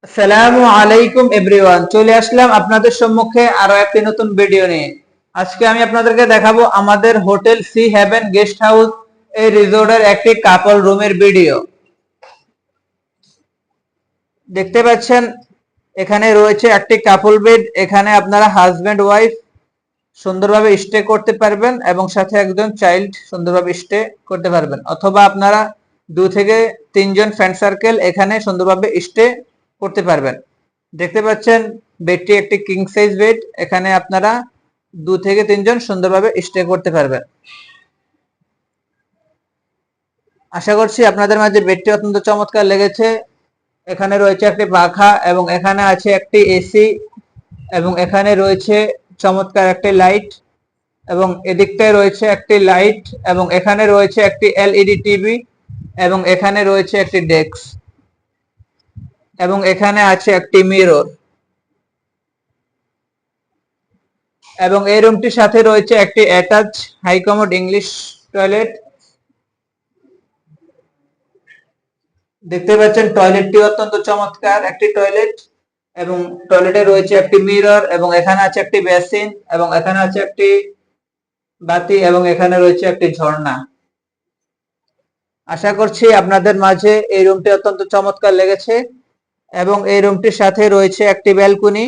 আসসালামু আলাইকুম এভরিওয়ান, চলে আসলাম আপনাদের সম্মুখে আরো একটি নতুন ভিডিও নিয়ে। আজকে আমি আপনাদেরকে দেখাবো আমাদের hotel sea heaven guest house এই রিসোর্টের একটি কাপল রুমের ভিডিও। দেখতে পাচ্ছেন এখানে রয়েছে একটি কাপল বেড। এখানে আপনারা হাজবেন্ড ওয়াইফ সুন্দরভাবে স্টে করতে পারবেন এবং সাথে একজন চাইল্ড সুন্দরভাবে স্টে করতে পারবেন, অথবা আপনারা 2 থেকে 3 জন ফ্রেন্ড সার্কেল এখানে সুন্দরভাবে স্টে করতে পারবেন। দেখতে পাচ্ছেন বেডটি একটি কিং সাইজ বেড। এখানে আপনারা 2 থেকে 3 জন সুন্দরভাবে স্টে করতে পারবেন। আশা করছি আপনাদের মাঝে বেডটি অত্যন্ত চমৎকার লেগেছে। এখানে রয়েছে একটি পাখা এবং এখানে আছে একটি এসি এবং এখানে রয়েছে চমৎকার একটি লাইট এবং এদিকটায় রয়েছে একটি লাইট এবং এখানে রয়েছে একটি এলইডি টিভি এবং এখানে রয়েছে একটি ডেস্ক এবং এখানে আছে একটি মিরর এবং এই রুমটির সাথে রয়েছে একটি attach high commode English toilet. দেখতে পাচ্ছেন টয়লেটটি অত্যন্ত চমৎকার একটি টয়লেট এবং টয়লেটে রয়েছে একটি মিরর এবং এখানে আছে একটি বেসিন এবং এখানে আছে একটি বাতি এবং এখানে রয়েছে একটি ঝর্ণা। আশা করছি আপনাদের মাঝে এই রুমটি অত্যন্ত চমৎকার লেগেছে এবং এই রুমটির সাথে রয়েছে একটি ব্যালকনি।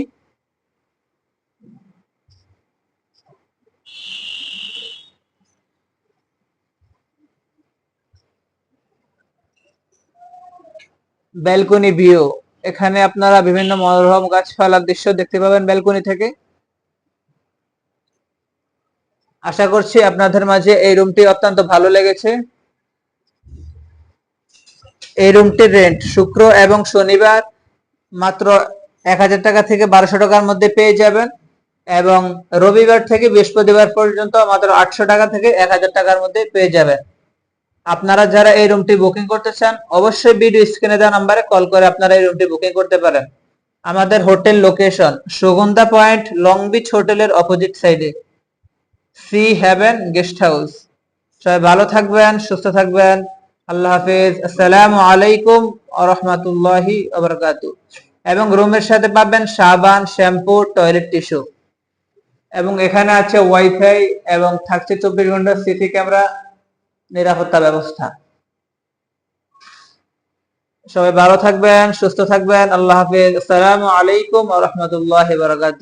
ব্যালকনি ভিউ, এখানে আপনারা বিভিন্ন মনোরম গাছপালার দৃশ্য দেখতে পাবেন ব্যালকনি থেকে। আশা করছি আপনাদের মাঝে এই রুমটি অত্যন্ত ভালো লেগেছে। এই রুমটির রেন্ট শুক্র এবং শনিবার মাত্র 1000 টাকা থেকে 1200 টাকার মধ্যে পেয়ে যাবেন এবং রবিবার থেকে বৃহস্পতিবার পর্যন্ত মাত্র 800 টাকা থেকে 1000 টাকার মধ্যে পেয়ে যাবেন। আপনারা যারা এই রুমটি বুকিং করতে চান অবশ্যই ভিডিও স্ক্রিনে দেওয়া নাম্বারে কল করে আপনারা এই রুমটি বুকিং করতে পারেন। আমাদের hotel location Sugandha point, long beach হোটেলের অপোজিট সাইডে, সি হেভেন গেস্ট হাউস। সবাই ভালো থাকবেন, সুস্থ থাকবেন। আল্লাহ হাফেজ। আসসালামু আলাইকুম ওয়া রাহমাতুল্লাহি ওয়া বারাকাতুহু। এবং রুমের সাথে পাবেন সাবান, শ্যাম্পু, টয়লেট টিস্যু এবং এখানে আছে ওয়াইফাই এবং থাকছে 24 ঘন্টা সিসি ক্যামেরা নিরাপত্তা ব্যবস্থা। সবাই ভালো থাকবেন, সুস্থ থাকবেন। আল্লাহ হাফেজ। আসসালামু আলাইকুম ওয়া রাহমাতুল্লাহি ওয়া বারাকাতুহু।